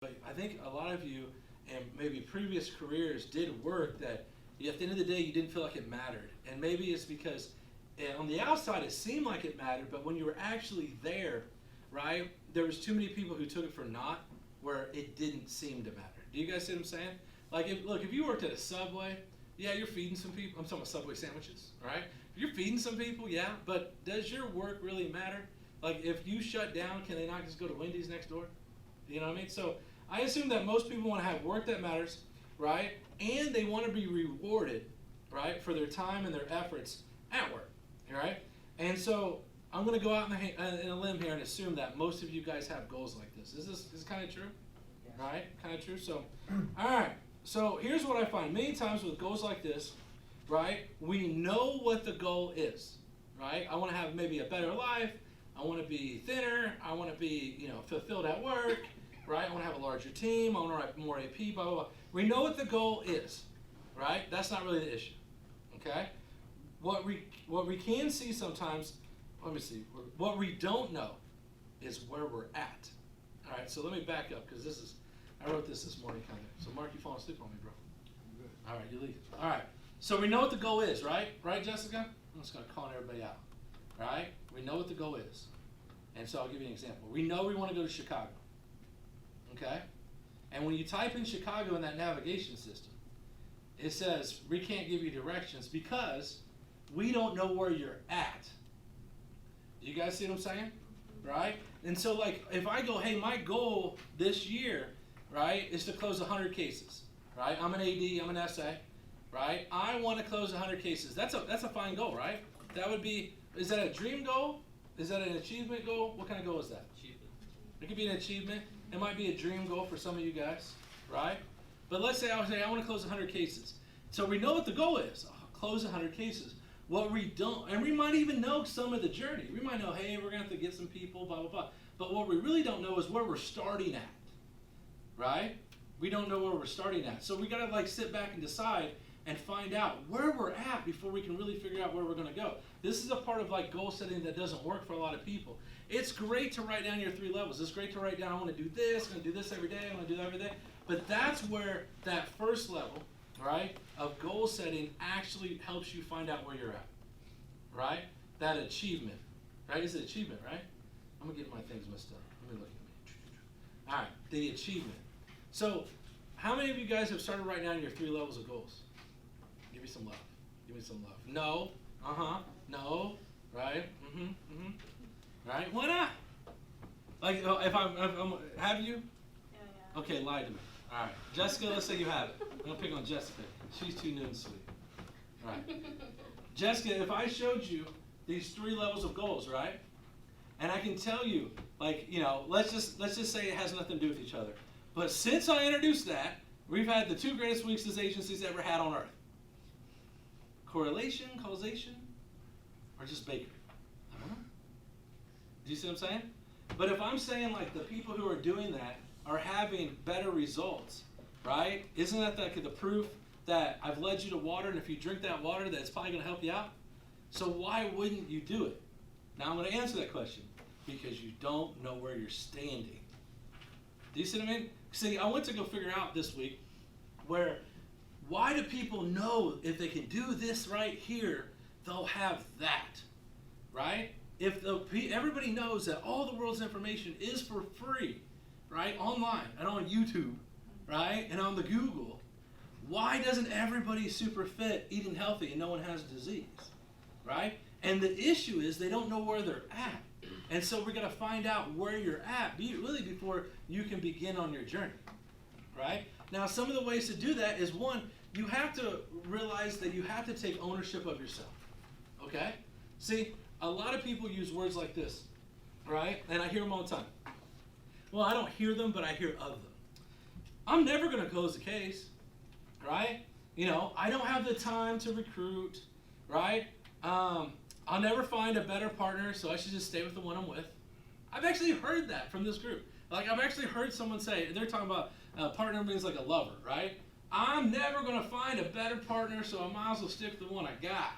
But I think a lot of you and maybe previous careers did work that at the end of the day you didn't feel like it mattered. And maybe it's because on the outside it seemed like it mattered, but when you were actually there, right, there was too many people who took it for naught where it didn't seem to matter. Do you guys see what I'm saying? Like, if you worked at a Subway, yeah, you're feeding some people. I'm talking about Subway sandwiches, right? If you're feeding some people, yeah, but does your work really matter? Like, if you shut down, can they not just go to Wendy's next door? You know what I mean? So I assume that most people want to have work that matters, right? And they want to be rewarded, right, for their time and their efforts at work, right? And so I'm going to go out in a limb here and assume that most of you guys have goals like this. Is this kind of true? Yeah. Right? Kind of true? So, all right. So here's what I find. Many times with goals like this, right, we know what the goal is, right? I want to have maybe a better life. I want to be thinner. I want to be, fulfilled at work, right? I want to have a larger team. I want to write more AP, blah, blah, blah. We know what the goal is, right? That's not really the issue, okay? What we can see sometimes, let me see, what we don't know is where we're at. All right, so let me back up because I wrote this morning kind of. So Mark, you falling asleep on me, bro? I'm good. All right, you leave. All right, so we know what the goal is, right? Right, Jessica? I'm just going to call everybody out, right? We know what the goal is. And so I'll give you an example. We know we want to go to Chicago, okay? And when you type in Chicago in that navigation system, it says we can't give you directions because we don't know where you're at. You guys see what I'm saying? Right? And so, like, if I go, hey, my goal this year, right, is to close 100 cases, right? I'm an AD, I'm an SA, right? I want to close 100 cases. That's a fine goal, right? That would be, is that a dream goal? Is that an achievement goal? What kind of goal is that? Achievement. It could be an achievement. It might be a dream goal for some of you guys, right? But let's say I want to close 100 cases. So we know what the goal is. Close 100 cases. What we don't, and we might even know some of the journey. We might know, hey, we're going to have to get some people, blah, blah, blah. But what we really don't know is where we're starting at, right? We don't know where we're starting at. So we got to sit back and decide and find out where we're at before we can really figure out where we're going to go. This is a part of goal setting that doesn't work for a lot of people. It's great to write down your 3 levels. It's great to write down, I want to do this, I'm going to do this every day, I want to do that every day. But that's where that first level, right, of goal setting actually helps you find out where you're at, right? That achievement, right? Is it achievement, right? I'm going to get my things messed up. Let me look at me. All right, the achievement. So how many of you guys have started writing down your 3 levels of goals? Give me some love. Give me some love. No. No. Right? Right? Why not? If I'm have you? Yeah. Okay, lie to me. All right. Jessica, let's say you have it. I'm going to pick on Jessica. She's too new and sweet. All right. Jessica, if I showed you these 3 levels of goals, right? And I can tell you, let's just say it has nothing to do with each other. But since I introduced that, we've had the 2 greatest weeks this agency's ever had on earth. Correlation, causation, or just bakery? I don't know. Do you see what I'm saying? But if I'm saying the people who are doing that are having better results, right? Isn't that the proof that I've led you to water, and if you drink that water, that's probably going to help you out? So why wouldn't you do it? Now I'm going to answer that question. Because you don't know where you're standing. Do you see what I mean? See, I went to go figure out this week why do people know if they can do this right here, they'll have that, right? If everybody knows that all the world's information is for free, right, online and on YouTube, right, and on the Google, why doesn't everybody super fit, eating healthy, and no one has disease, right? And the issue is they don't know where they're at. And so we're going to find out where you're at, really before you can begin on your journey, right? Now, some of the ways to do that is, one, you have to realize that you have to take ownership of yourself, okay? See, a lot of people use words like this, right? And I hear them all the time. Well, I don't hear them, but I hear of them. I'm never going to close the case, right? I don't have the time to recruit, right? I'll never find a better partner, so I should just stay with the one I'm with. I've actually heard that from this group. I've actually heard someone say, they're talking about partner means like a lover, right? I'm never going to find a better partner, so I might as well stick with the one I got.